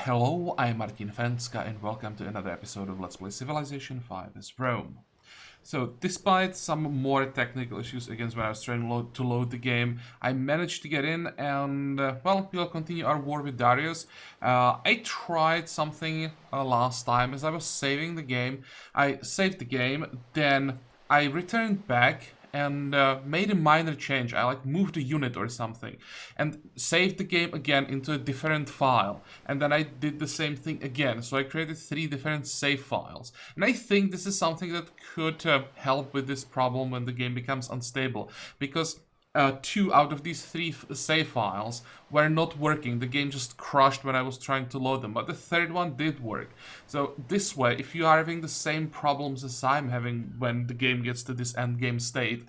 Hello, I'm Martin Fencka and welcome to another episode of Let's Play Civilization 5 as Rome. So, despite some more technical issues against when I was trying to load the game, I managed to get in and, well, we'll continue our war with Darius. I tried something last time as I was saving the game. I saved the game, then I returned back and made a minor change. I moved a unit or something and saved the game again into a different file, and then I did the same thing again. So I created 3 different save files, and I think this is something that could help with this problem when the game becomes unstable, because 2 out of these 3 save files were not working. The game just crashed when I was trying to load them, but the 3rd one did work. So this way, if you are having the same problems as I'm having when the game gets to this end game state,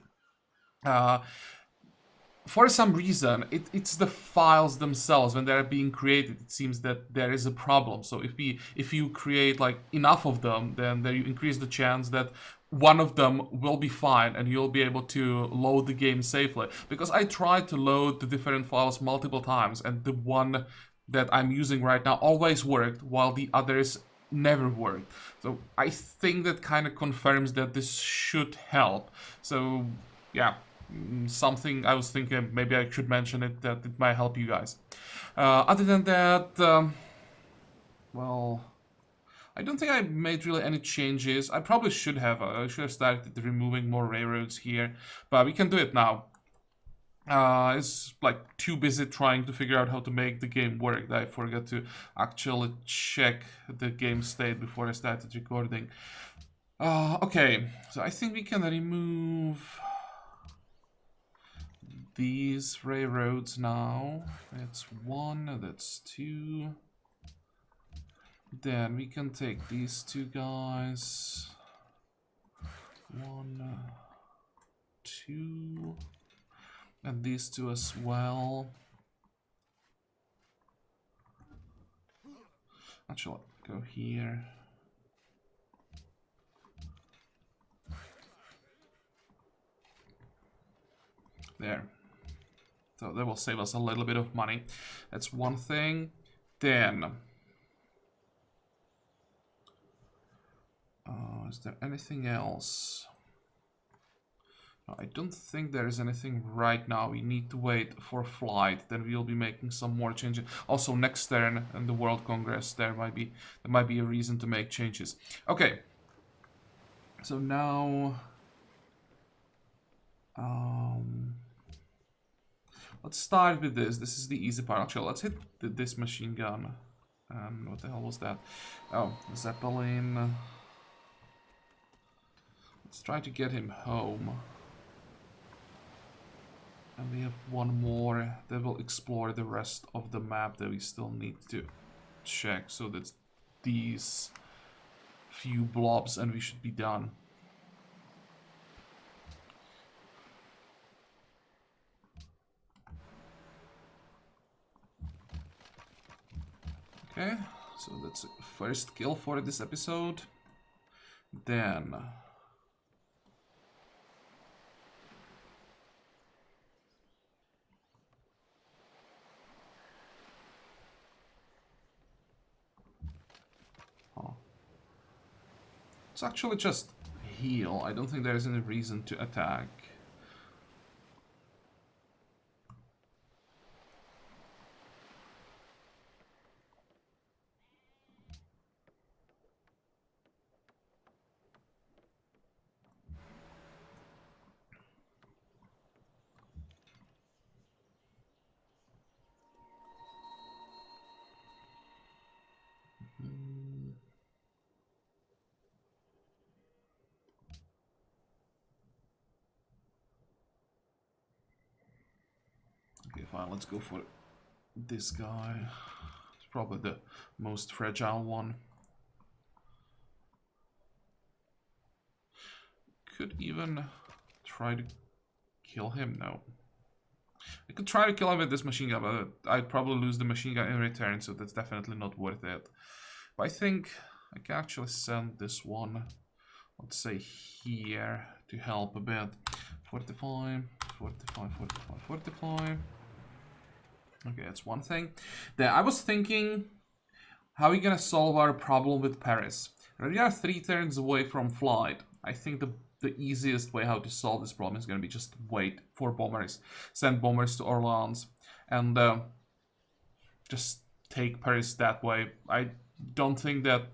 for some reason, it's the files themselves. When they're being created, it seems that there is a problem. So if you create enough of them, then you increase the chance that one of them will be fine and you'll be able to load the game safely. Because I tried to load the different files multiple times, and the one that I'm using right now always worked, while the others never worked. So I think that kind of confirms that this should help. So yeah, something I was thinking maybe I should mention it, that it might help you guys. Other than that, well, I don't think I made really any changes. I probably should have. I should have started removing more railroads here, but we can do it now. It's too busy trying to figure out how to make the game work that I forgot to actually check the game state before I started recording. Okay, so I think we can remove these railroads now. That's 1, that's 2. Then we can take these 2 guys. 1, 2, and these 2 as well. Actually, go here. There. So that will save us a little bit of money. That's one thing. Then, is there anything else? No, I don't think there is anything right now. We need to wait for flight. Then we'll be making some more changes. Also, next turn in the World Congress, there might be a reason to make changes. Okay. So now, let's start with this. This is the easy part. Actually, let's hit this machine gun. What the hell was that? Oh, Zeppelin. Let's try to get him home. And we have one more that will explore the rest of the map that we still need to check. So that's these few blobs and we should be done. Okay, so that's the first kill for this episode. Then it's actually just heal. I don't think there's any reason to attack. Okay, fine, let's go for this guy. It's probably the most fragile one. Could even try to kill him. No. I could try to kill him with this machine gun, but I'd probably lose the machine gun in return, so that's definitely not worth it. But I think I can actually send this one, let's say here, to help a bit. 45, 45, 45, 45. Okay, that's one thing. Then I was thinking How are we gonna solve our problem with Paris? We are 3 turns away from flight. I think the easiest way how to solve this problem is gonna be just wait for bombers, send bombers to Orleans, and just take Paris that way. I don't think that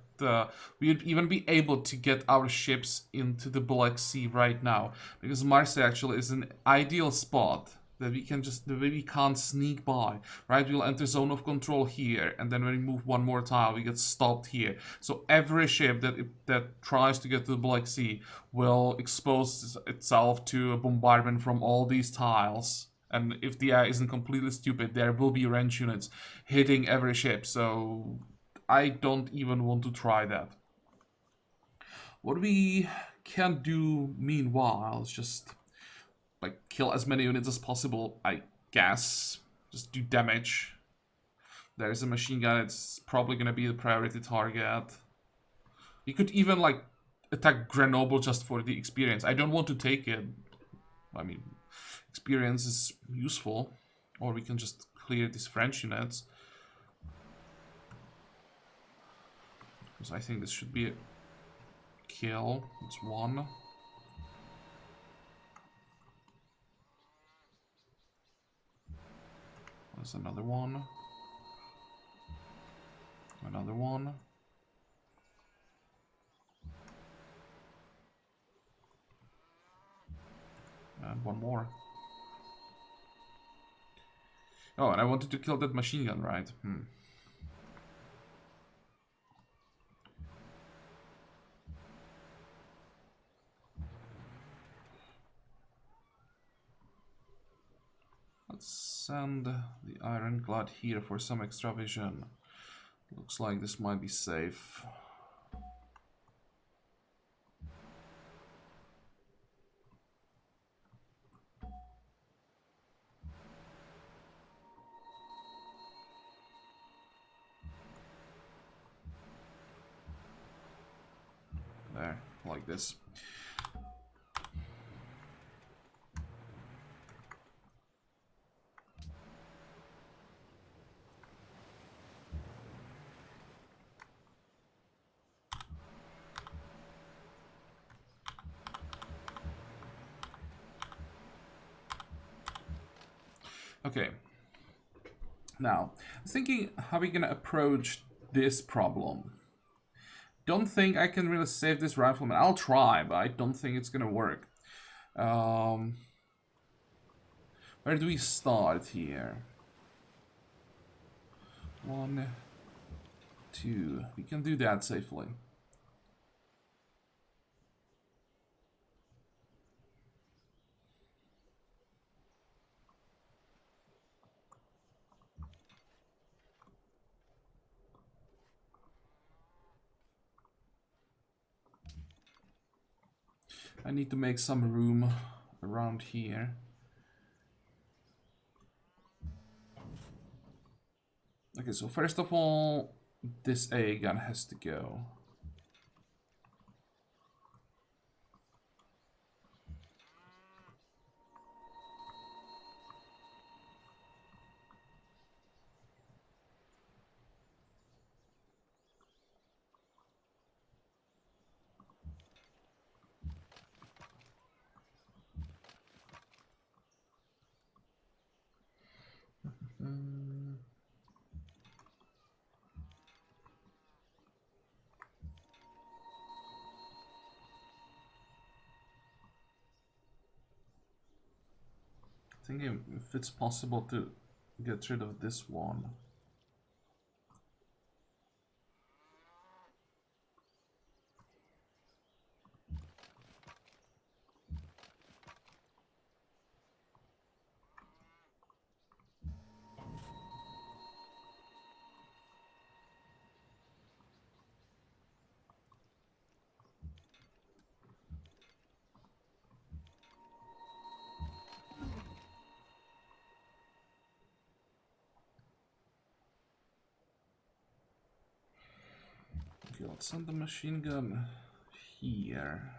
we'd even be able to get our ships into the Black Sea right now, because Marseille actually is an ideal spot that we can't sneak by, right? We'll enter zone of control here, and then when we move one more tile, we get stopped here. So every ship that tries to get to the Black Sea will expose itself to a bombardment from all these tiles. And if the AI isn't completely stupid, there will be wrench units hitting every ship. So I don't even want to try that. What we can do meanwhile is just like kill as many units as possible, I guess. Just do damage. There's a machine gun, it's probably gonna be the priority target. You could even like attack Grenoble just for the experience. I don't want to take it. I mean, experience is useful. Or we can just clear these French units. Because I think this should be a kill. It's one. There's another one. Another one. And one more. Oh, and I wanted to kill that machine gun, right? Let's send the Ironclad here for some extra vision. Looks like this might be safe. There, like this. Okay. Now, I was thinking how are we gonna approach this problem. Don't think I can really save this rifleman. I'll try, but I don't think it's gonna work. Where do we start here? 1, 2. We can do that safely. I need to make some room around here. Okay, so first of all, this A gun has to go. Thinking if it's possible to get rid of this one. Okay, let's send the machine gun here.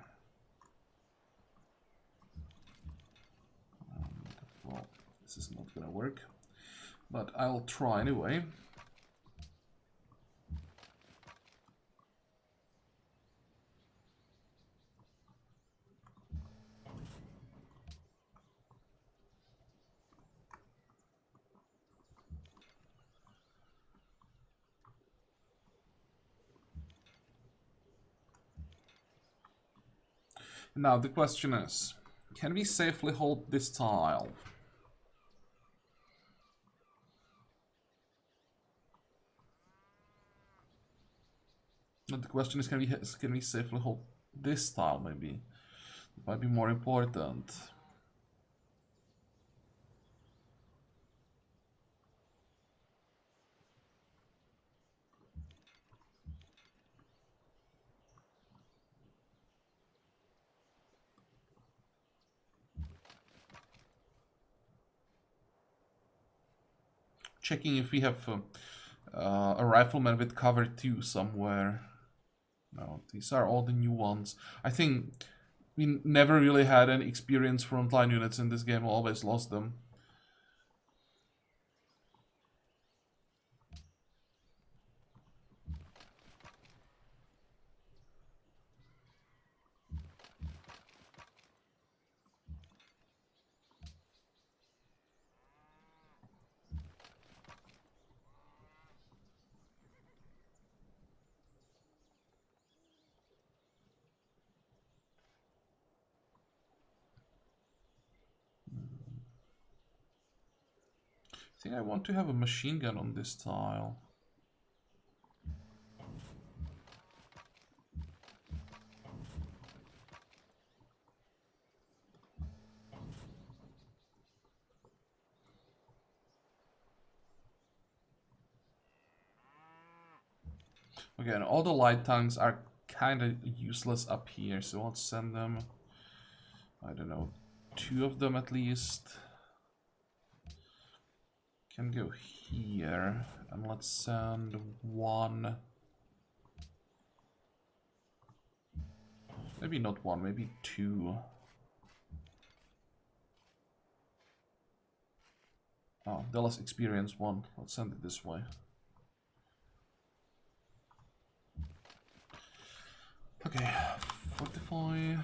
Well, this is not gonna work, but I'll try anyway. Now the question is, can we safely hold this tile? And the question is, can we safely hold this tile? Maybe it might be more important. Checking if we have a rifleman with cover 2 somewhere. No, these are all the new ones. I think we never really had any experienced frontline units in this game. We always lost them. I think I want to have a machine gun on this tile. Okay, and all the light tanks are kind of useless up here, so let's send them, I don't know, 2 of them at least. Can go here, and let's send 1. Maybe not 1, maybe 2. Oh, the less experienced one. Let's send it this way. Okay, fortify.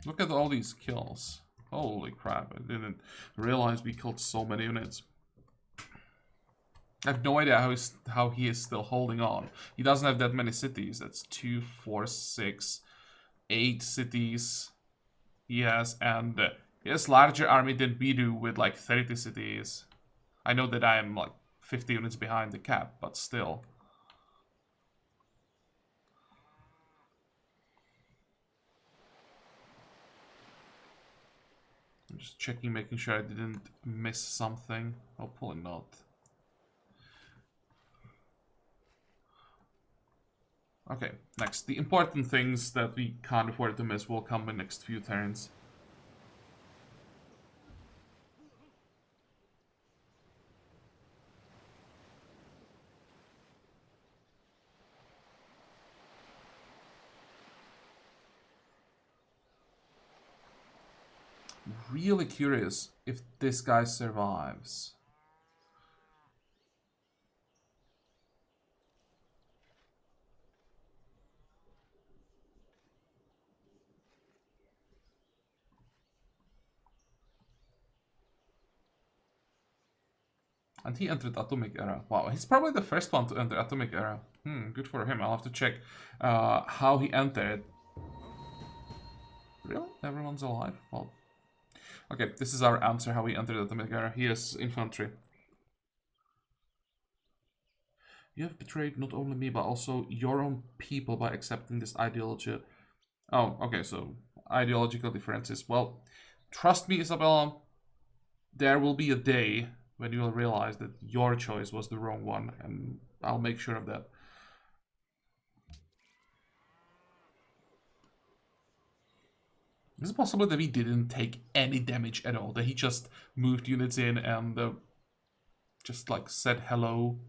Look at all these kills. Holy crap, I didn't realize we killed so many units. I have no idea how he is still holding on. He doesn't have that many cities. That's 2, 4, 6, 8 cities he has, and he has larger army than we do with like 30 cities. I know that I am like 50 units behind the cap, but still. I'm just checking, making sure I didn't miss something. Hopefully not. Okay, next. The important things that we can't afford to miss will come in next few turns. Really curious if this guy survives. And he entered Atomic Era. Wow, he's probably the first one to enter Atomic Era. Good for him. I'll have to check how he entered. Really? Everyone's alive? Well, okay, this is our answer how he entered Atomic Era. He is infantry. You have betrayed not only me, but also your own people by accepting this ideology. Oh, okay, so ideological differences. Well, trust me, Isabella, there will be a day when you will realize that your choice was the wrong one, and I'll make sure of that. Is it possible that he didn't take any damage at all? That he just moved units in and just like said hello?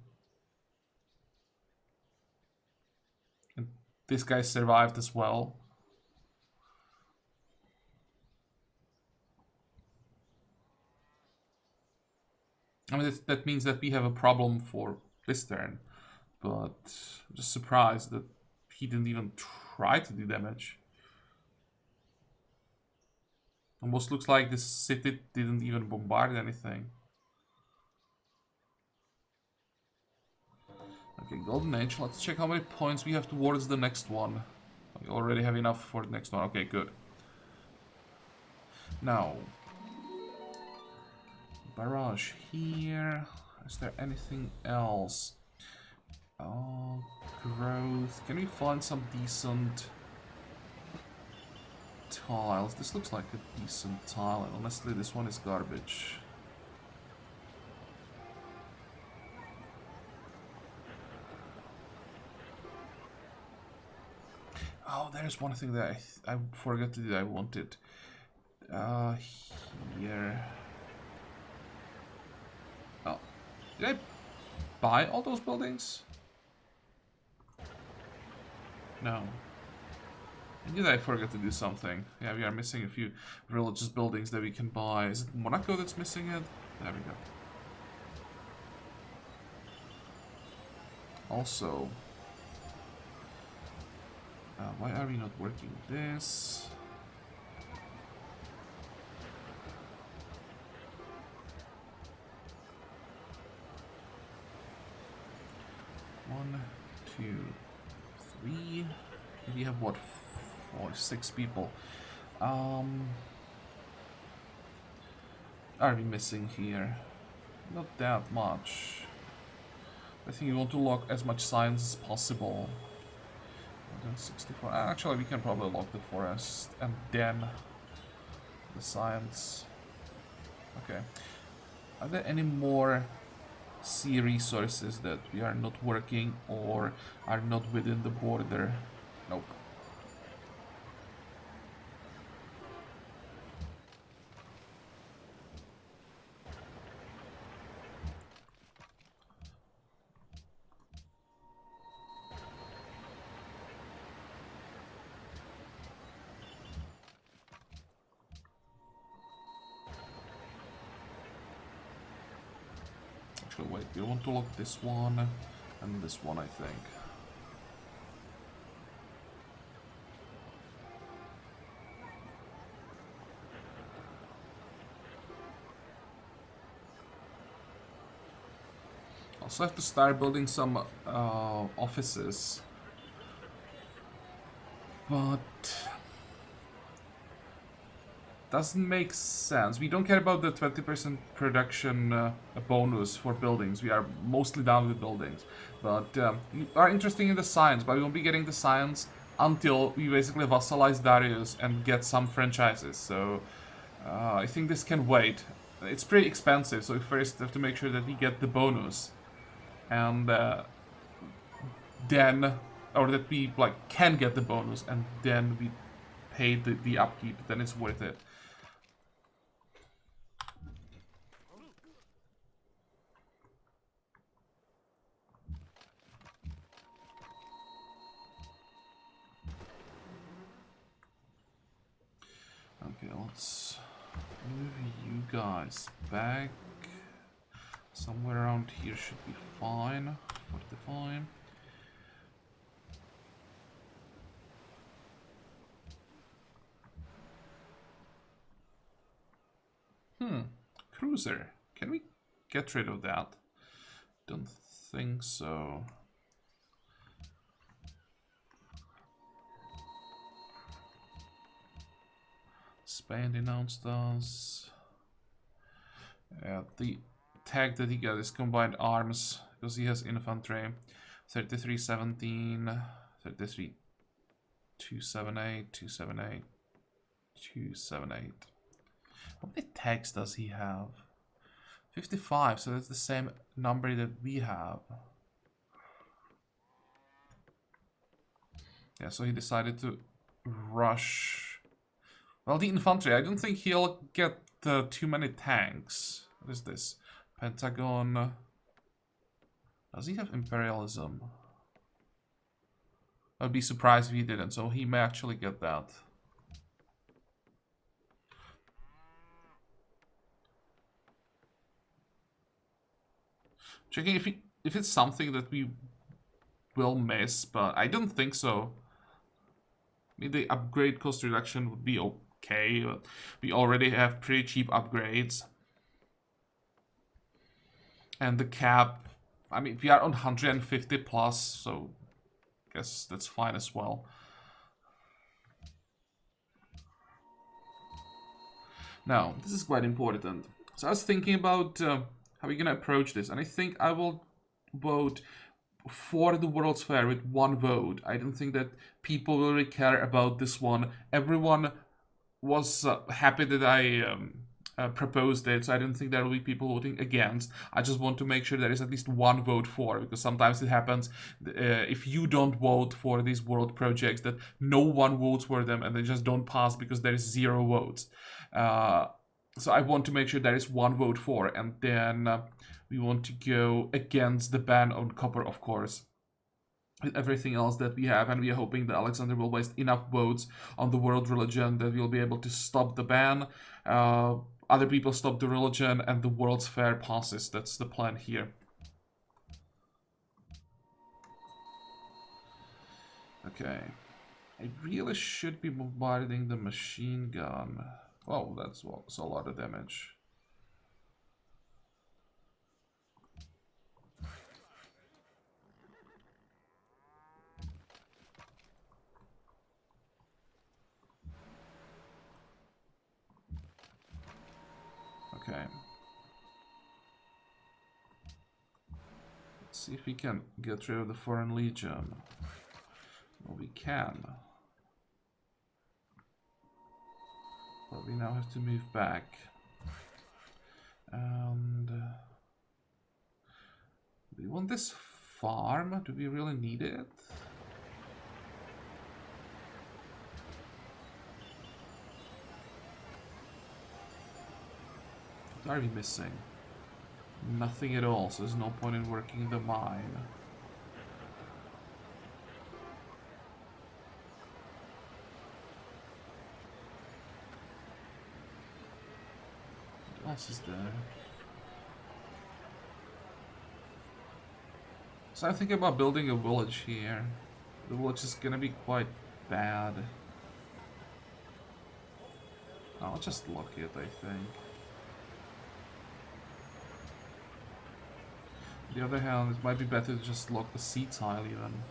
And this guy survived as well. I mean, that means that we have a problem for this turn. But I'm just surprised that he didn't even try to do damage. Almost looks like this city didn't even bombard anything. Okay, Golden Age. Let's check how many points we have towards the next one. We already have enough for the next one. Okay, good. Now, barrage here. Is there anything else? Oh, growth. Can we find some decent tiles? This looks like a decent tile, and honestly, this one is garbage. Oh, there's one thing that I forgot to do. I wanted. Here. Oh, did I buy all those buildings? No. Did I forget to do something? Yeah, we are missing a few religious buildings that we can buy. Is it Monaco that's missing it? There we go. Also, why are we not working this? One, two, three. We have what? 6 people. Are we missing here? Not that much. I think you want to lock as much science as possible. 64. Actually, we can probably lock the forest and then the science. Okay. Are there any more sea resources that we are not working or are not within the border? Nope. Actually, wait, we want to lock this one and this one, I think. Also have to start building some offices, but doesn't make sense. We don't care about the 20% production bonus for buildings. We are mostly down with buildings, but we are interested in the science, but we won't be getting the science until we basically vassalize Darius and get some franchises. So I think this can wait. It's pretty expensive, so we first have to make sure that we get the bonus. And then, or that we like can get the bonus, and then we pay the upkeep. Then it's worth it. Okay, let's move you guys back. Somewhere around here should be fine. 45. Cruiser. Can we get rid of that? Don't think so. Spain denounced us. The tag that he got is combined arms because he has infantry. 3317, 33 278, 278, 278. How many tags does he have? 55, so that's the same number that we have. Yeah, so he decided to rush. Well, the infantry, I don't think he'll get too many tanks. What is this? Pentagon. Does he have imperialism? I'd be surprised if he didn't, so he may actually get that. Checking if it's something that we will miss, but I don't think so. I mean, the upgrade cost reduction would be okay, but we already have pretty cheap upgrades. And the cap, I mean, we are on 150 plus, so I guess that's fine as well. Now, this is quite important. So I was thinking about how we're gonna approach this, and I think I will vote for the World's Fair with one vote. I don't think that people will really care about this one. Everyone was happy that I proposed it, so I don't think there will be people voting against. I just want to make sure there is at least one vote for, because sometimes it happens if you don't vote for these world projects that no one votes for them and they just don't pass because there is 0 votes. So I want to make sure there is one vote for, and then we want to go against the ban on copper, of course, with everything else that we have, and we are hoping that Alexander will waste enough votes on the world religion that we'll be able to stop the ban. Other people stop the religion and the World's Fair passes. That's the plan here. Okay. I really should be bombarding the machine gun. Oh, that's a lot of damage. Okay. Let's see if we can get rid of the Foreign Legion. Well, we can. But we now have to move back. And do we want this farm? Do we really need it? What are we missing? Nothing at all, so there's no point in working the mine. What else is there? So I'm thinking about building a village here. The village is gonna be quite bad. I'll just lock it, I think. On the other hand, it might be better to just lock the sea tile even.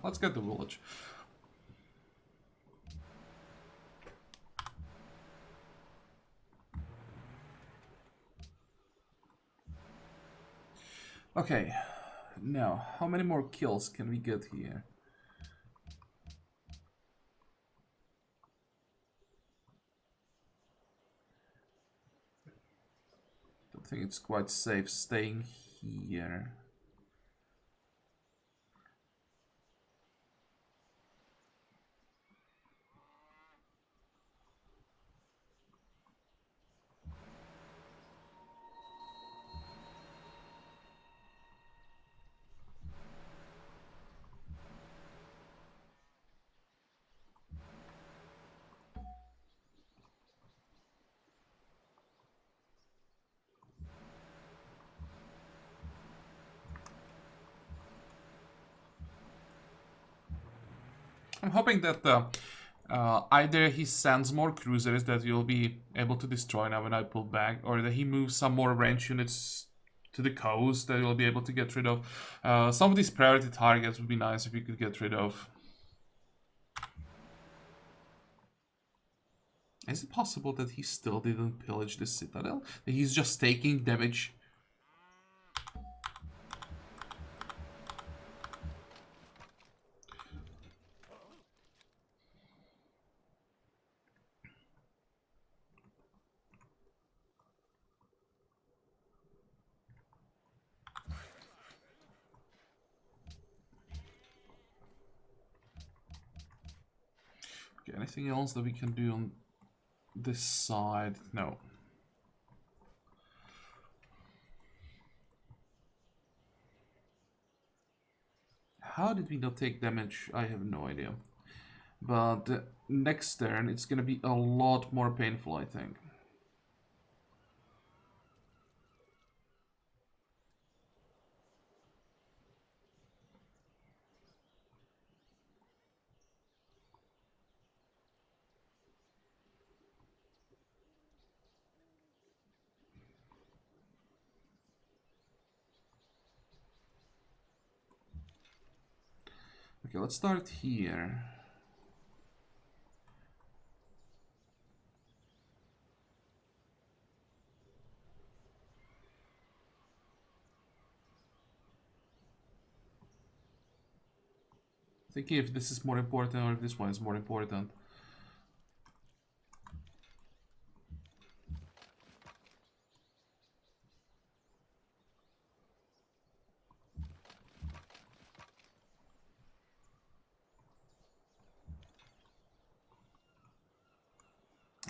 Let's get the village. Okay, now, how many more kills can we get here? I think it's quite safe staying here. I'm hoping that either he sends more cruisers that you'll be able to destroy now when I pull back, or that he moves some more range units to the coast that you'll be able to get rid of. Some of these priority targets would be nice if you could get rid of. Is it possible that he still didn't pillage the citadel? That he's just taking damage? Okay, anything else that we can do on this side? No. How did we not take damage? I have no idea. But next turn, it's gonna be a lot more painful, I think. Okay, let's start here. Thinking if this is more important or if this one is more important.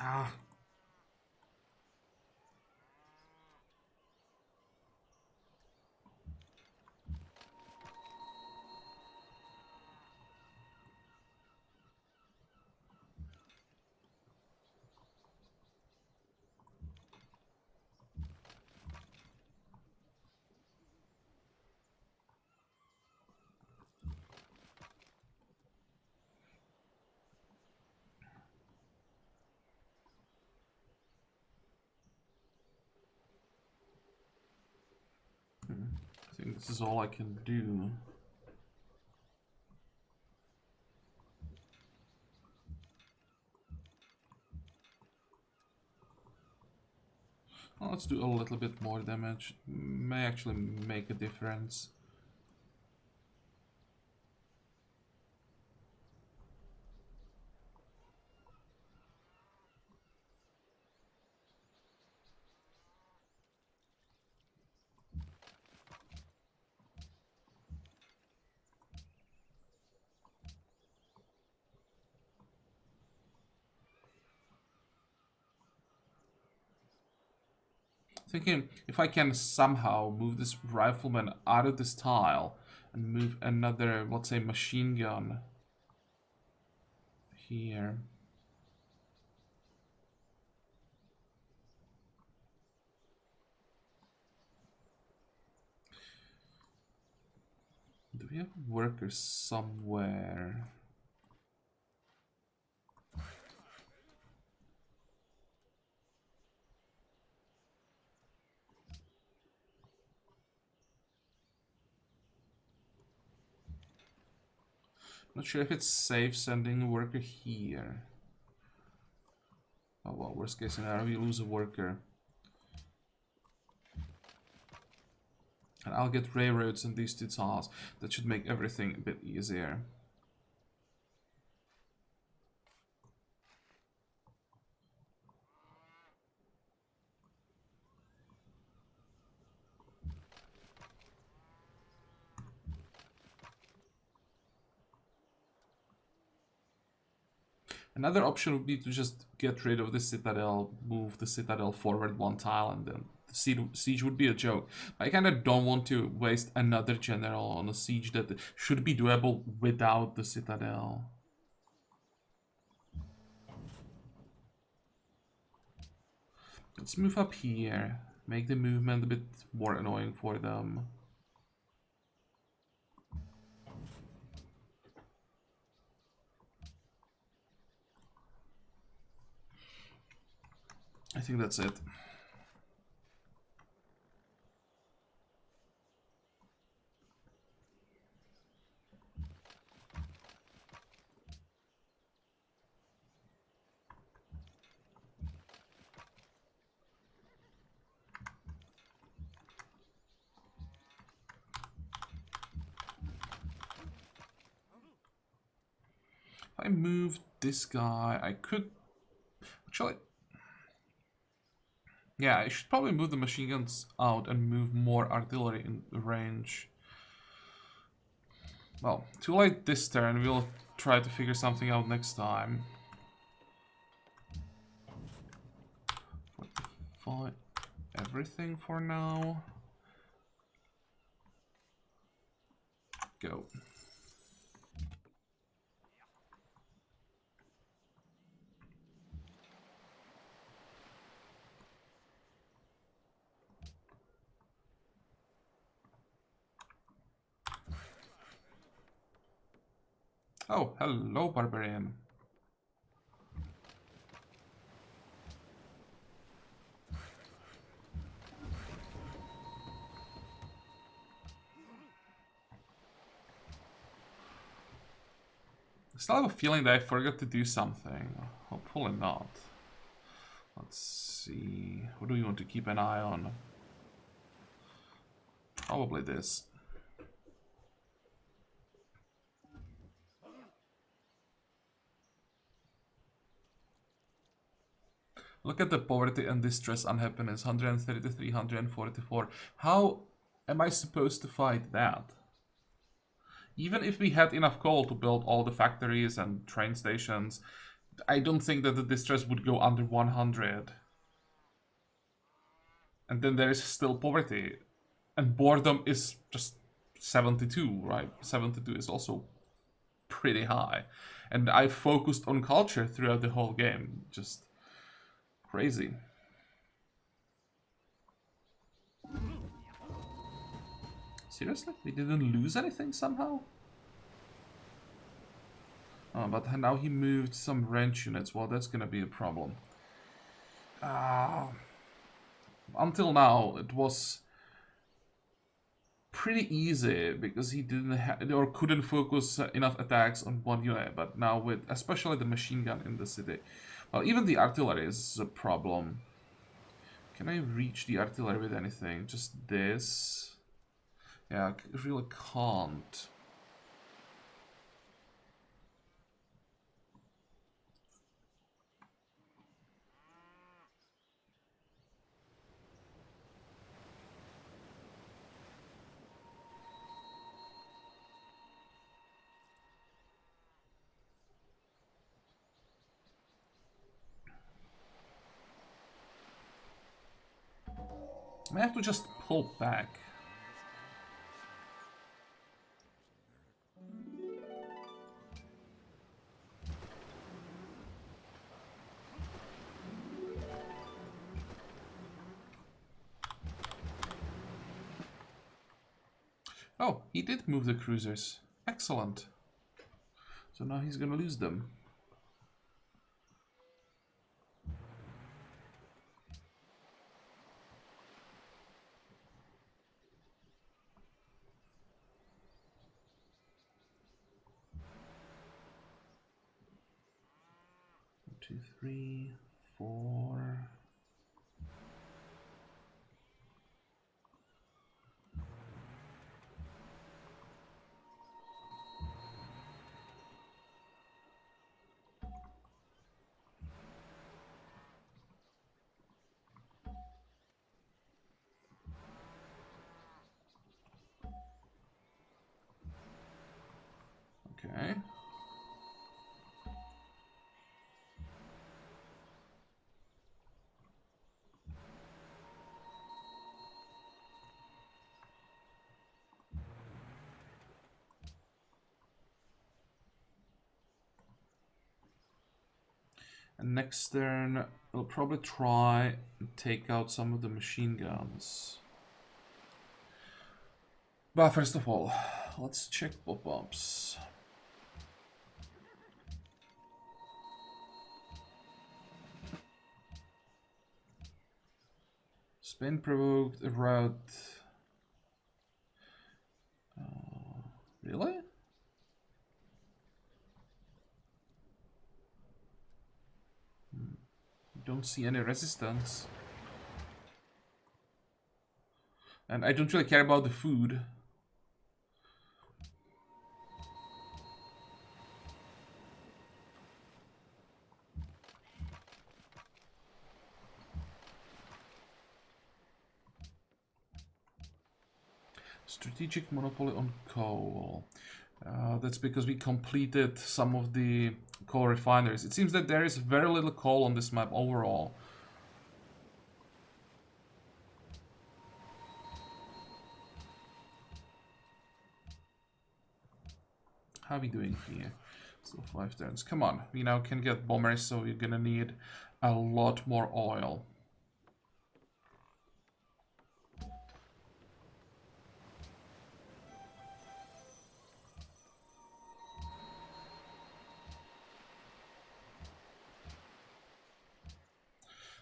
Ah. I think this is all I can do. Well, let's do a little bit more damage. May actually make a difference. Thinking if I can somehow move this rifleman out of this tile and move another, let's say, machine gun here. Do we have workers somewhere? Not sure if it's safe sending a worker here. Oh well, worst case scenario, we lose a worker. And I'll get railroads in these two tiles. That should make everything a bit easier. Another option would be to just get rid of the citadel, move the citadel forward one tile, and then the siege would be a joke. I kind of don't want to waste another general on a siege that should be doable without the citadel. Let's move up here, make the movement a bit more annoying for them. I think that's it. If I move this guy, I could actually. Yeah, I should probably move the machine guns out and move more artillery in range. Well, too late this turn. We'll try to figure something out next time. 45, everything for now. Go. Oh, hello, barbarian. still have a feeling that I forgot to do something. Hopefully not. Let's see. What do we want to keep an eye on? Probably this. Look at the poverty and distress, unhappiness, 133, 144. How am I supposed to fight that? Even if we had enough coal to build all the factories and train stations, I don't think that the distress would go under 100. And then there is still poverty. And boredom is just 72, right? 72 is also pretty high. And I focused on culture throughout the whole game. Just crazy. Seriously? We didn't lose anything somehow? Oh, but now he moved some range units. Well, that's gonna be a problem. Until now, it was pretty easy because he didn't have or couldn't focus enough attacks on one unit. But now with especially the machine gun in the city, well, even the artillery is a problem. Can I reach the artillery with anything? Just this? Yeah, I really can't. I have to just pull back. Oh, he did move the cruisers. Excellent. So now he's gonna lose them. Two, three, four. Okay. And next turn, we'll probably try and take out some of the machine guns. But first of all, let's check pop-ups. Spin provoked a route. Really? Don't see any resistance. And I don't really care about the food. Strategic monopoly on coal. That's because we completed some of the coal refineries. It seems that there is very little coal on this map overall. How are we doing here? So 5 turns. Come on, we now can get bombers, so we're gonna need a lot more oil.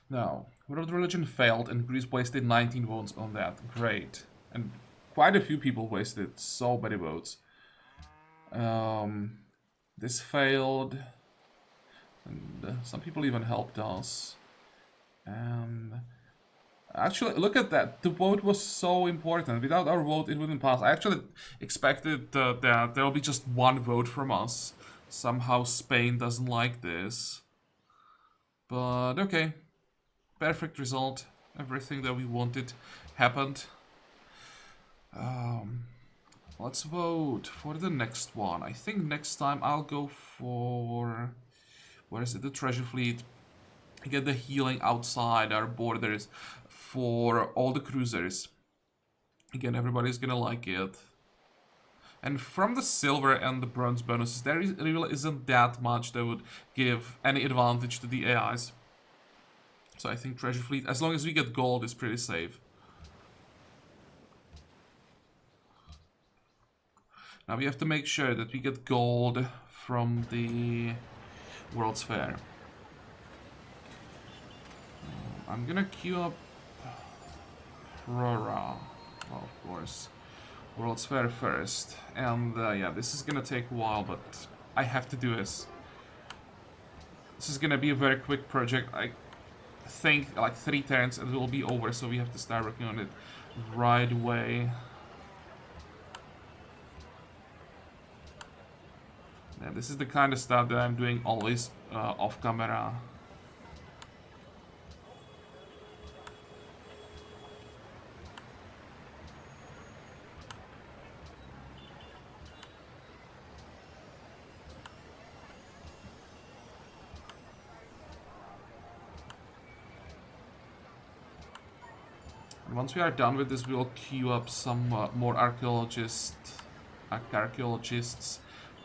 Now, World Religion failed and Greece wasted 19 votes on that. Great. And quite a few people wasted so many votes. This failed. And some people even helped us. And actually, look at that. The vote was so important. Without our vote, it wouldn't pass. I actually expected that there will be just one vote from us. Somehow Spain doesn't like this. But okay. Perfect result. Everything that we wanted happened. Let's vote for the next one. I think next time I'll go for... Where is it? The treasure fleet. Get the healing outside our borders for all the cruisers. Again, everybody's gonna like it. And from the silver and the bronze bonuses, there really isn't that much that would give any advantage to the AIs. So I think treasure fleet, as long as we get gold, is pretty safe. Now we have to make sure that we get gold from the World's Fair. I'm gonna queue up Rora, well, of course, World's Fair first. And yeah, this is gonna take a while, but I have to do this. This is gonna be a very quick project. I think like 3 turns and it will be over, so we have to start working on it right away. Yeah, this is the kind of stuff that I'm doing always off camera. And once we are done with this, we'll queue up some more archaeologists,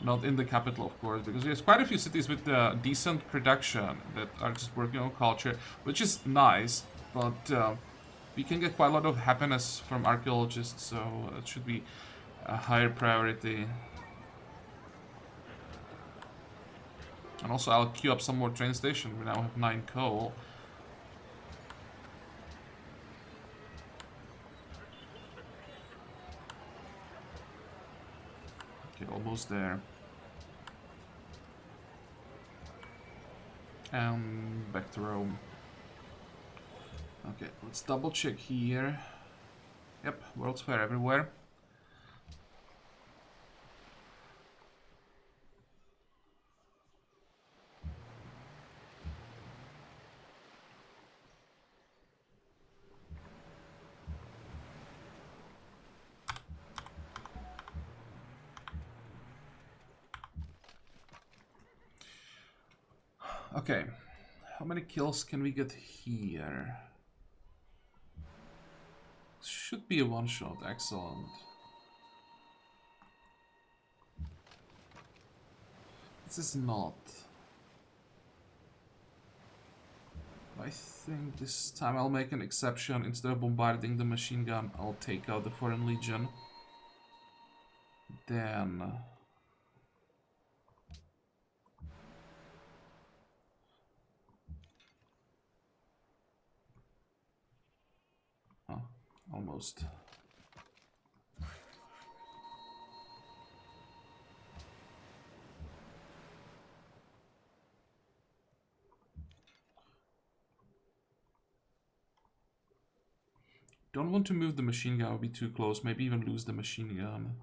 not in the capital, of course, because there's quite a few cities with decent production that are just working on culture, which is nice, but we can get quite a lot of happiness from archaeologists, so it should be a higher priority. And also I'll queue up some more train station. We now have 9 coal. Okay, almost there. And back to Rome. Okay, let's double check here. Yep, World's Fair everywhere. Okay, how many kills can we get here? Should be a one-shot, excellent. This is not. I think this time I'll make an exception. Instead of bombarding the machine gun, I'll take out the Foreign Legion. Then... Oh, almost. Don't want to move the machine gun, it would be too close. Maybe even lose the machine gun.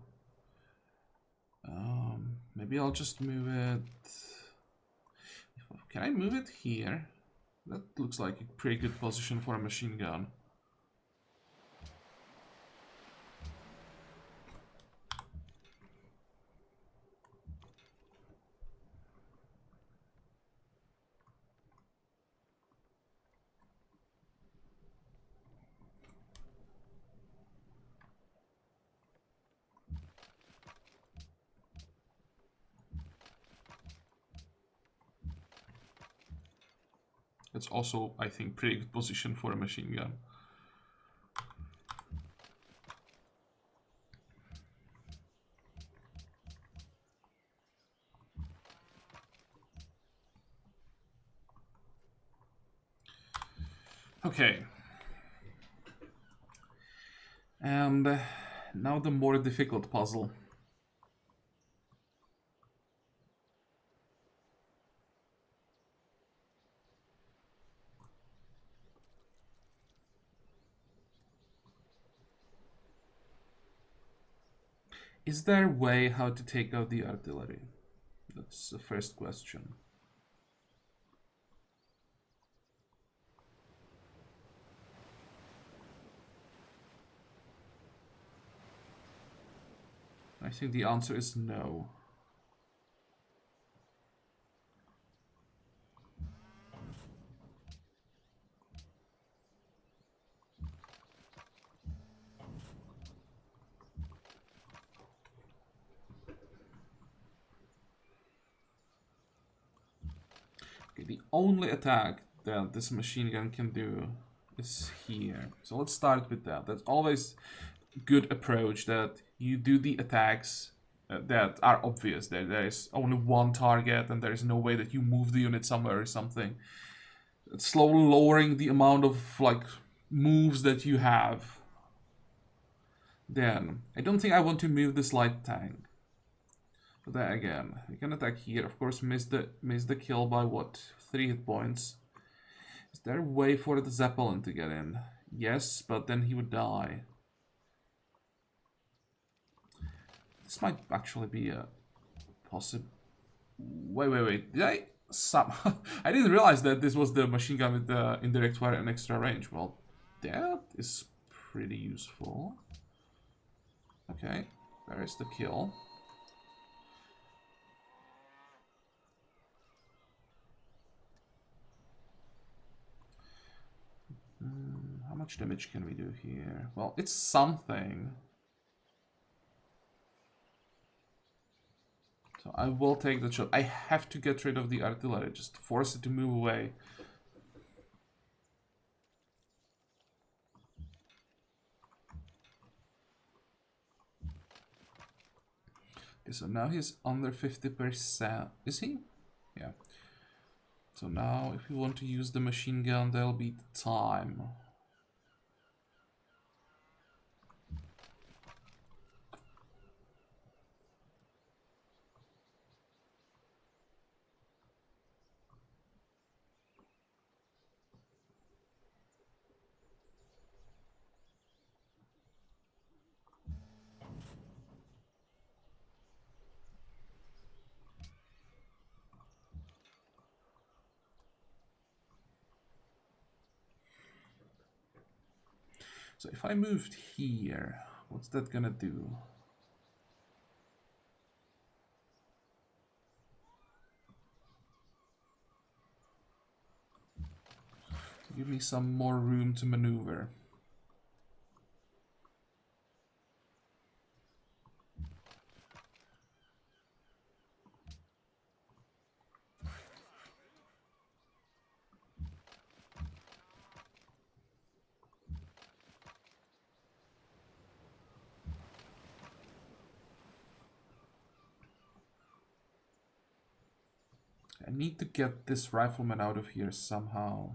Maybe I'll just move it... Can I move it here? That looks like a pretty good position for a machine gun. That's also, I think, pretty good position for a machine gun. Okay. And now the more difficult puzzle. Is there a way how to take out the artillery? That's the first question. I think the answer is no. Okay, the only attack that this machine gun can do is here. So let's start with that. That's always a good approach, that you do the attacks that are obvious. There is only one target and there is no way that you move the unit somewhere or something. It's slowly lowering the amount of like moves that you have. Then I don't think I want to move this light tank. But then again, you can attack here. Of course, miss the kill by what, 3 hit points. Is there a way for the Zeppelin to get in? Yes, but then he would die. This might actually be a possible. Wait. Did I I didn't realize that this was the machine gun with the indirect fire and extra range. Well, that is pretty useful. Okay, there is the kill. How much damage can we do here? Well, it's something. So I will take the shot. I have to get rid of the artillery. Just force it to move away. Okay, so now he's under 50%. Is he? Yeah. So now if we want to use the machine gun, there'll be time. So if I moved here, what's that gonna do? Give me some more room to maneuver. I need to get this rifleman out of here somehow.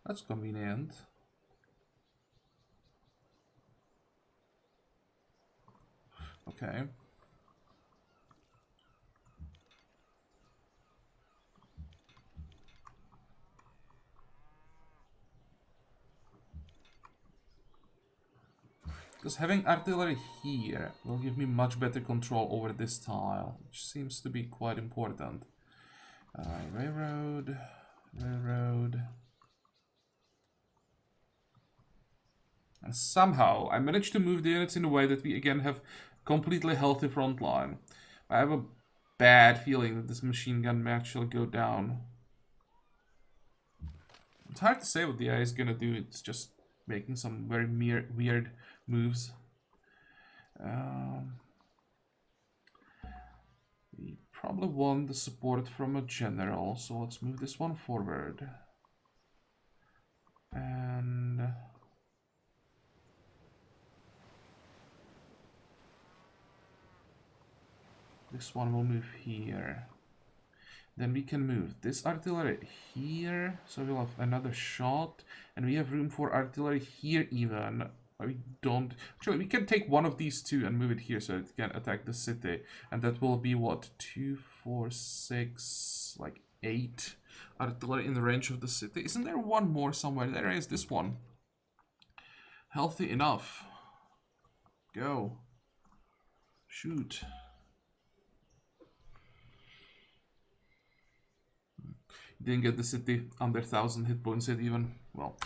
That's convenient. Okay. Because having artillery here will give me much better control over this tile, which seems to be quite important. Railroad. And somehow I managed to move the units in a way that we again have completely healthy front line. I have a bad feeling that this machine gun may actually go down. It's hard to say what the AI is gonna do. It's just making some very weird moves. We probably want the support from a general, so let's move this one forward. And this one will move here. Then we can move this artillery here, so we'll have another shot, and we have room for artillery here even. We don't... Actually, we can take one of these two and move it here so it can attack the city. And that will be, what, 2, 4, 6, like 8 artillery in the range of the city. Isn't there one more somewhere? There is this one. Healthy enough. Go. Shoot. Didn't get the city under 1,000 hit points yet even. Well,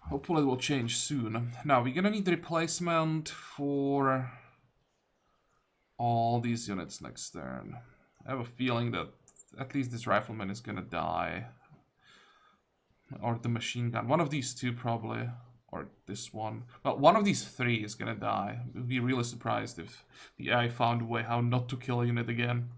hopefully it will change soon. Now, we're gonna need replacement for all these units next turn. I have a feeling that at least this rifleman is gonna die. Or the machine gun. One of these two probably. Or this one. Well, one of these three is gonna die. We'd be really surprised if the AI found a way how not to kill a unit again.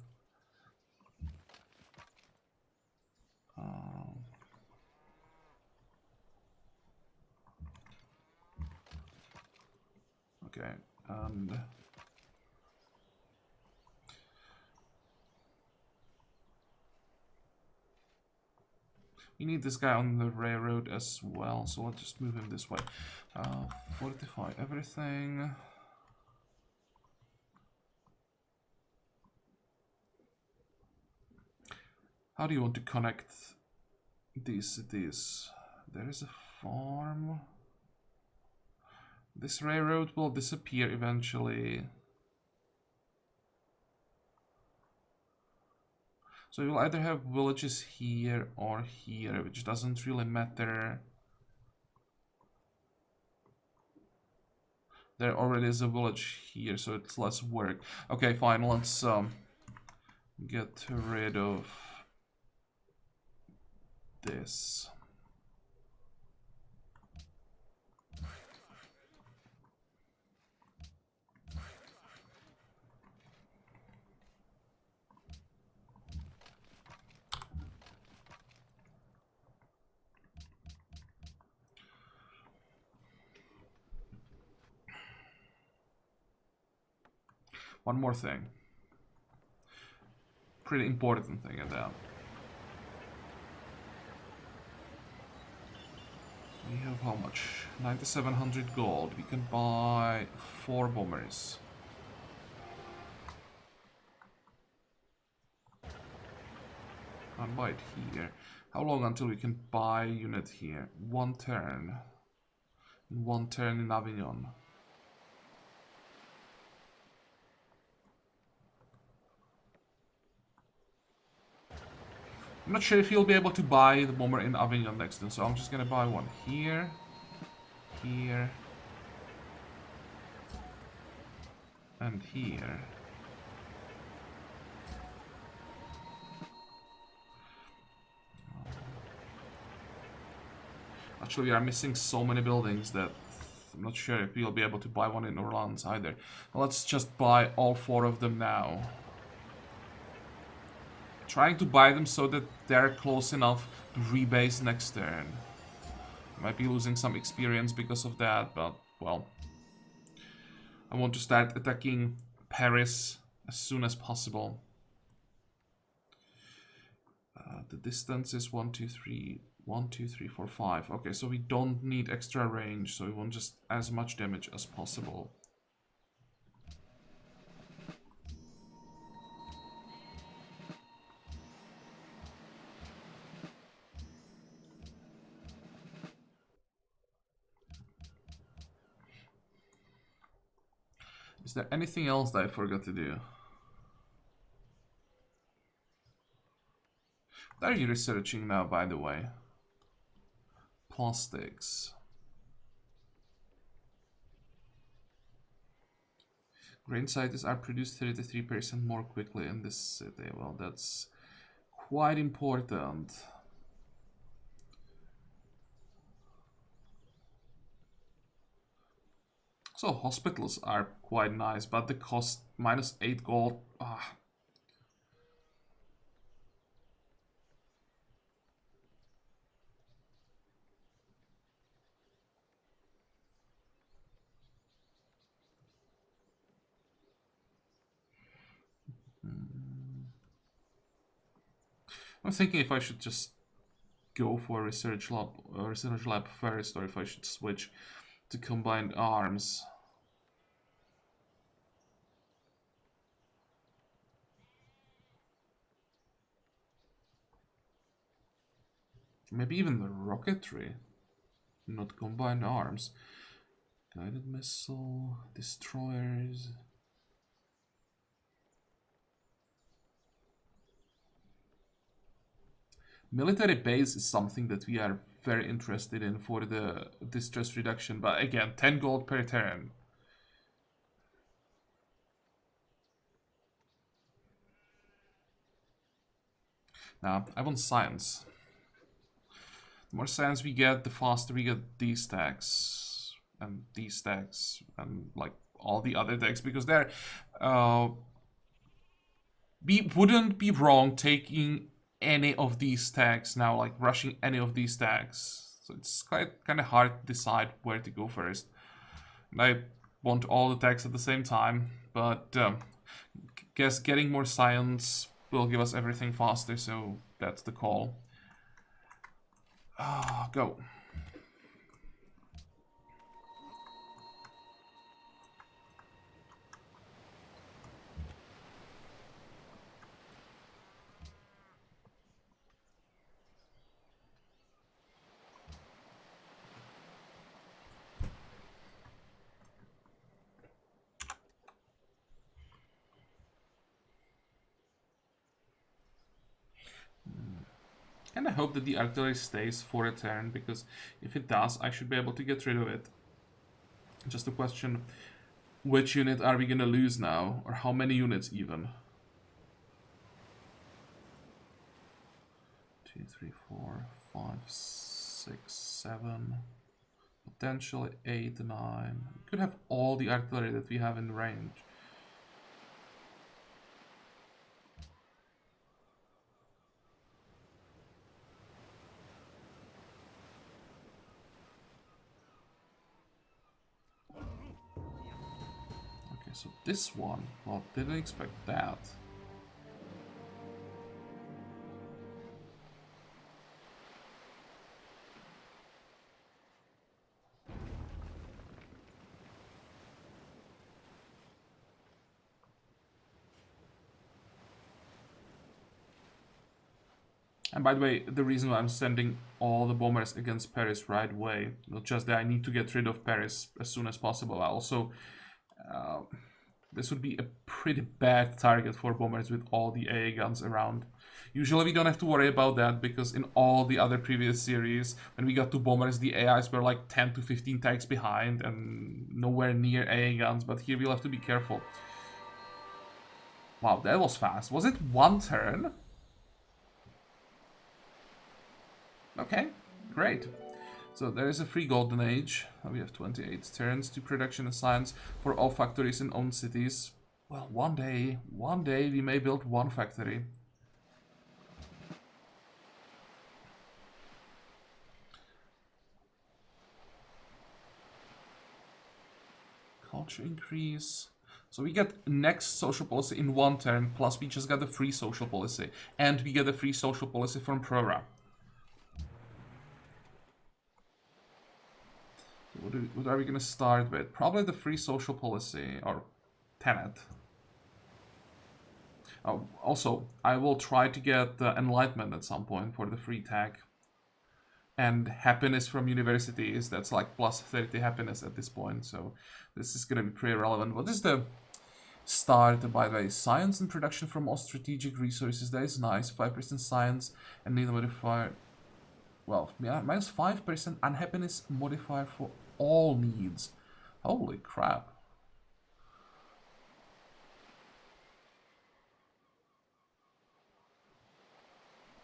Okay, and we need this guy on the railroad as well, so let's just move him this way. Fortify everything. How do you want to connect these cities? There is a farm. This railroad will disappear eventually. So you'll either have villages here or here, which doesn't really matter. There already is a village here, so it's less work. Okay, fine, let's get rid of this. One more thing. Pretty important thing at that. We have how much? 9,700 gold. We can buy 4 bombers. Can't buy it here. How long until we can buy a unit here? 1 turn. 1 turn in Avignon. I'm not sure if you'll be able to buy the bomber in Avignon next turn, so I'm just gonna buy one here, here, and here. Actually, we are missing so many buildings that I'm not sure if we'll be able to buy one in Orleans either. Let's just buy all 4 of them now. Trying to buy them so that they're close enough to rebase next turn. Might be losing some experience because of that, but, well. I want to start attacking Paris as soon as possible. The distance is 1, 2, 3, 1, 2, 3, 4, 5. Okay, so we don't need extra range, so we want just as much damage as possible. Is there anything else that I forgot to do? What are you researching now, by the way? Plastics. Grain sizes are produced 33% more quickly in this city. Well, that's quite important. So hospitals are quite nice, but the cost -8 gold. Ah. I'm thinking if I should just go for research lab first, or if I should switch to combined arms. Maybe even the rocketry, not combined arms. Guided missile, destroyers. Military base is something that we are very interested in for the distress reduction, but again, 10 gold per turn. Now, I want science. The more science we get, the faster we get these stacks, and like all the other decks, because they're... we wouldn't be wrong taking any of these stacks now, like rushing any of these stacks. So it's kind of hard to decide where to go first. And I want all the decks at the same time, but guess getting more science will give us everything faster, so that's the call. Go. And I hope that the artillery stays for a turn, because if it does, I should be able to get rid of it. Just a question, which unit are we gonna lose now? Or how many units even? 2, 3, 4, 5, 6, 7... Potentially 8, 9. We could have all the artillery that we have in range. Okay, so this one, well, didn't expect that. And by the way, the reason why I'm sending all the bombers against Paris right away, not just that I need to get rid of Paris as soon as possible, I also... this would be a pretty bad target for bombers with all the AA guns around. Usually we don't have to worry about that, because in all the other previous series, when we got to bombers, the AIs were like 10 to 15 tanks behind and nowhere near AA guns, but here we'll have to be careful. Wow, that was fast. Was it one turn? Okay, great. So there is a free golden age. We have 28 turns to production and science for all factories in owned cities. Well, one day we may build one factory. Culture increase. So we get next social policy in one turn, plus we just got the free social policy. And we get a free social policy from Prora. What are we going to start with? Probably the free social policy, or tenet. Oh, also, I will try to get enlightenment at some point for the free tag. And happiness from universities, that's like plus 30 happiness at this point, so this is going to be pretty relevant. What is the start, by the way? Science and production from all strategic resources, that is nice. 5% science and need modifier. Well, yeah, minus 5% unhappiness modifier for all needs. Holy crap.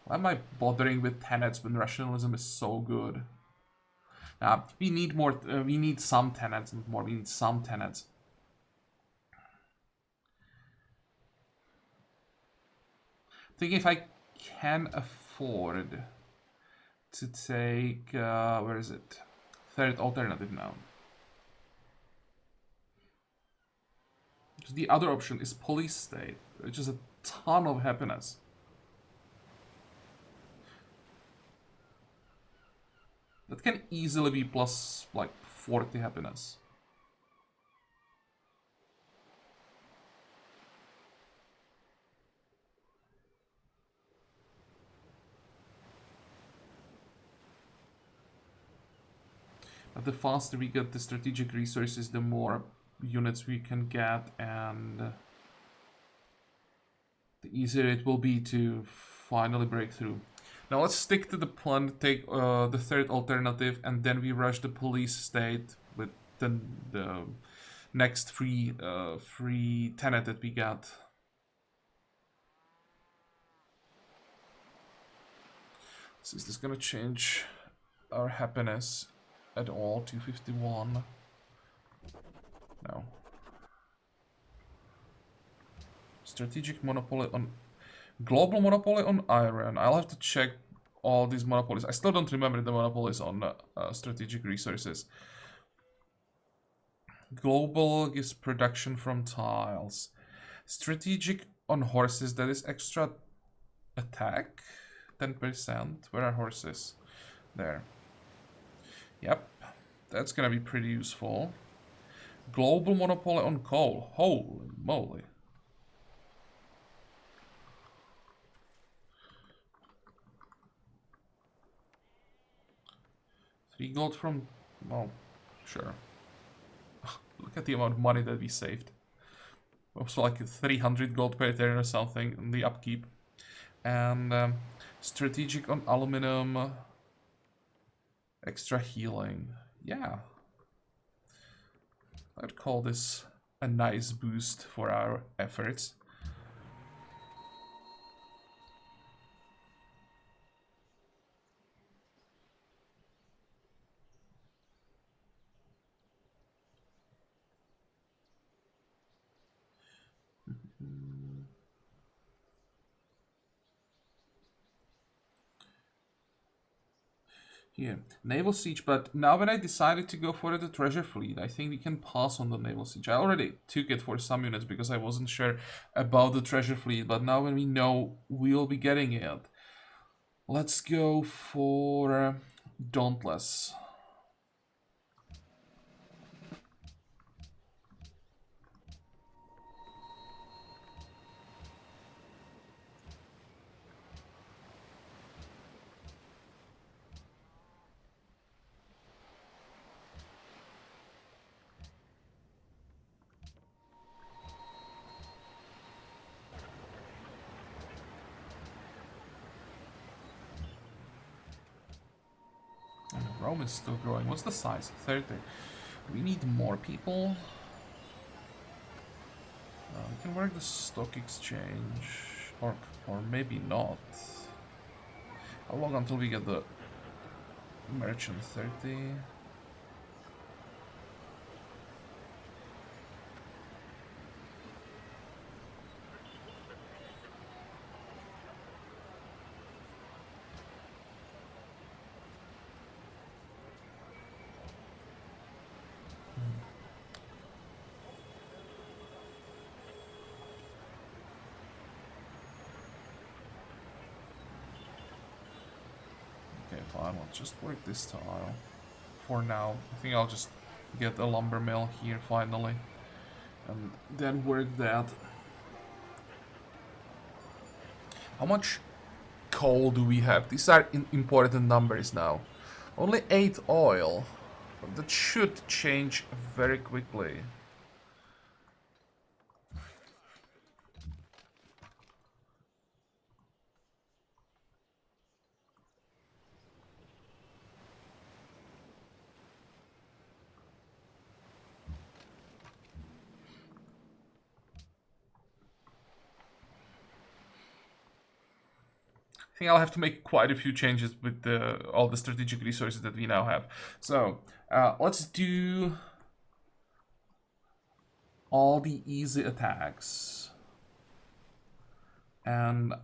Why am I bothering with tenets when rationalism is so good? We need more, we need some tenets, not more, we need some tenets. I think if I can afford to take, where is it? Third alternative now. The other option is police state, which is a ton of happiness. That can easily be plus like 40 happiness. But the faster we get the strategic resources, the more units we can get, and the easier it will be to finally break through. Now let's stick to the plan, take the third alternative, and then we rush the police state with the next free tenet that we got. So is this gonna change our happiness at all? 251. No. Strategic monopoly on... Global monopoly on iron. I'll have to check all these monopolies. I still don't remember the monopolies on strategic resources. Global gives production from tiles. Strategic on horses, that is extra attack. 10%. Where are horses? There. Yep. That's gonna be pretty useful. Global monopoly on coal. Holy moly. Gold from... well, sure. Look at the amount of money that we saved. It was like 300 gold per turn or something in the upkeep. And strategic on aluminum. Extra healing. Yeah. I'd call this a nice boost for our efforts. Here, naval siege, but now when I decided to go for the treasure fleet, I think we can pass on the naval siege. I already took it for some units because I wasn't sure about the treasure fleet, but now when we know we'll be getting it, let's go for Dauntless. Rome is still growing. What's the size? 30. We need more people. We can work the stock exchange. Or maybe not. How long until we get the merchant? 30. Fine, we'll just work this tile for now. I think I'll just get a lumber mill here finally and then work that. How much coal do we have? These are important numbers now. Only 8 oil. But that should change very quickly. I think I'll have to make quite a few changes with all the strategic resources that we now have. So, let's do all the easy attacks. And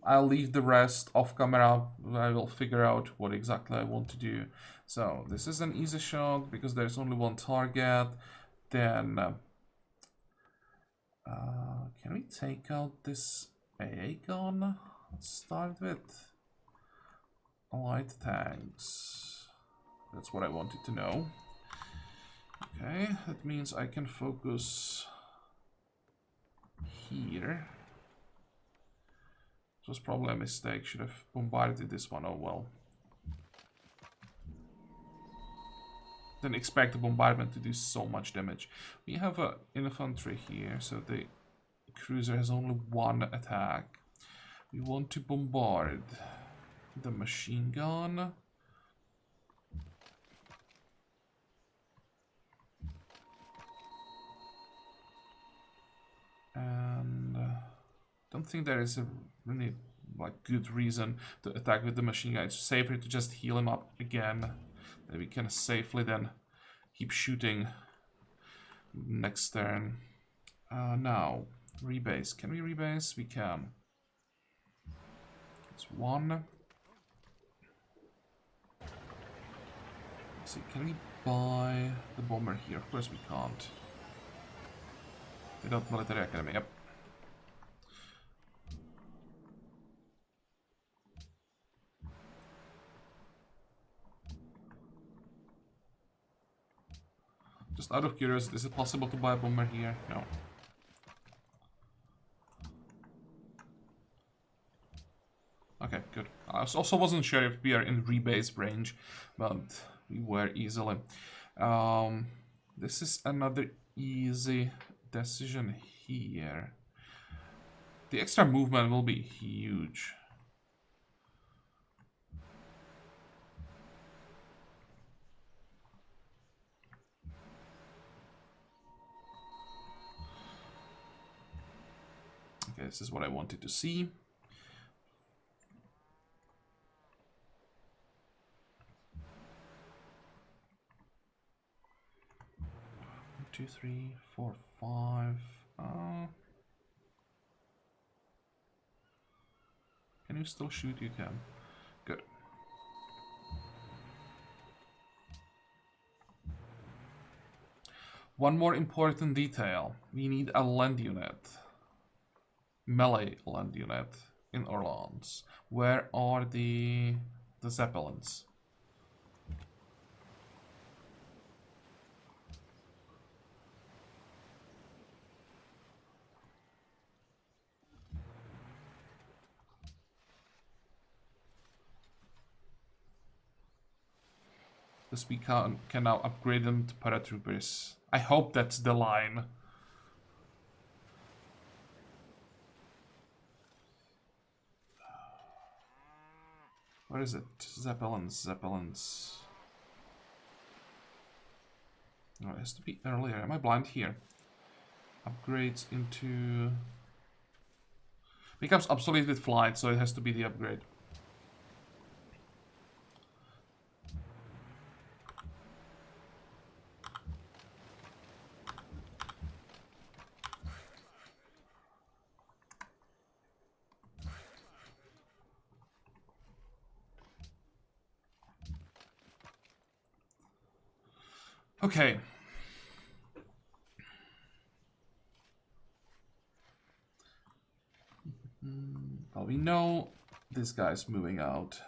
I'll leave the rest off camera. I will figure out what exactly I want to do. So, this is an easy shot because there's only one target. Then, can we take out this AA gun? Let's start with. Light tanks. That's what I wanted to know. Okay, that means I can focus here. It was probably a mistake. Should have bombarded this one. Oh well. Didn't expect the bombardment to do so much damage. We have an infantry here, so the cruiser has only one attack. We want to bombard the machine gun. And don't think there is a really like good reason to attack with the machine gun. It's safer to just heal him up again. Then we can safely then keep shooting next turn. Now, rebase. Can we rebase? We can. It's one. Let's see, can we buy the bomber here? Of course we can't. Without military academy, yep. Just out of curiosity, is it possible to buy a bomber here? No. Okay, good. I also wasn't sure if we are in rebase range, but we were easily. This is another easy decision here. The extra movement will be huge. Okay, this is what I wanted to see. Two, three, four, five. Can you still shoot? You can. Good. One more important detail. We need a land unit. Melee land unit in Orleans. Where are the Zeppelins? This we can now upgrade them to paratroopers. I hope that's the line. Where is it? Zeppelins. No, it has to be earlier. Am I blind here? Upgrades into... Becomes obsolete with flight, so it has to be the upgrade. Okay. Well, we know this guy's moving out.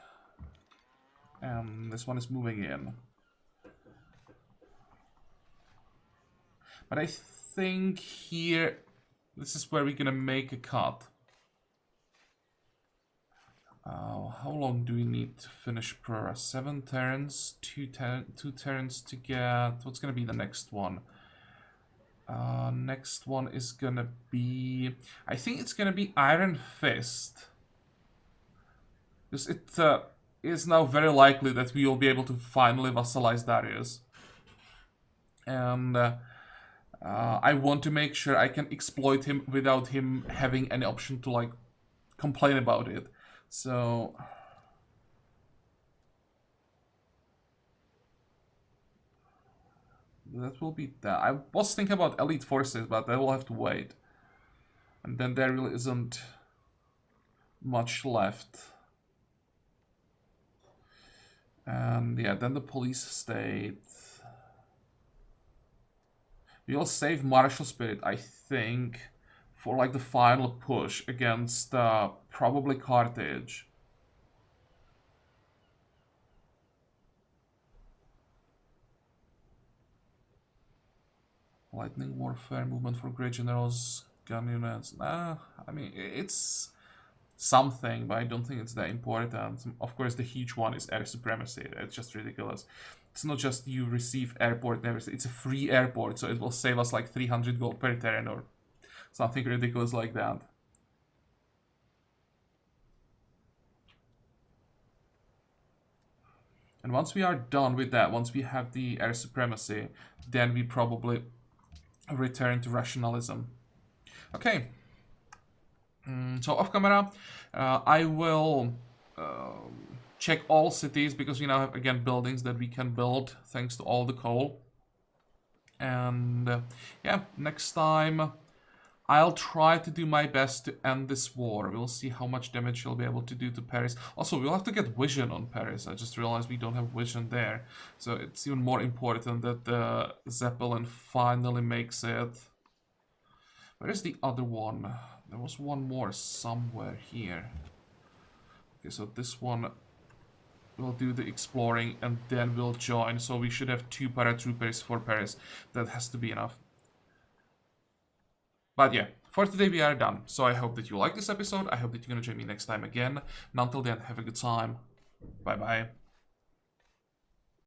And this one is moving in. But I think here, this is where we're gonna make a cut. How long do we need to finish Prora? 7 turns, 2 turns to get... What's gonna be the next one? Next one is gonna be... I think it's gonna be Iron Fist. Because it is now very likely that we will be able to finally vassalize Darius. And I want to make sure I can exploit him without him having any option to, like, complain about it. So... that will be that. I was thinking about elite forces, but they will have to wait. And then there really isn't much left. And yeah, then the police state. We'll save Martial Spirit, I think, for like the final push against probably Carthage. Lightning warfare, movement for great generals, gun units. I mean, it's something, but I don't think it's that important. Of course, the huge one is air supremacy. It's just ridiculous. It's not just you receive airport and everything. It's a free airport, so it will save us like 300 gold per turn or something ridiculous like that. And once we are done with that, once we have the air supremacy, then we probably return to rationalism. Okay. So off camera, I will check all cities because we now have again buildings that we can build thanks to all the coal. And yeah, next time I'll try to do my best to end this war. We'll see how much damage we'll be able to do to Paris. Also, we'll have to get vision on Paris. I just realized we don't have vision there. So it's even more important that the Zeppelin finally makes it. Where is the other one? There was one more somewhere here. Okay, so this one will do the exploring and then we'll join. So we should have 2 paratroopers for Paris. That has to be enough. But yeah, for today we are done. So I hope that you like this episode. I hope that you're gonna join me next time again. And until then, have a good time. Bye bye.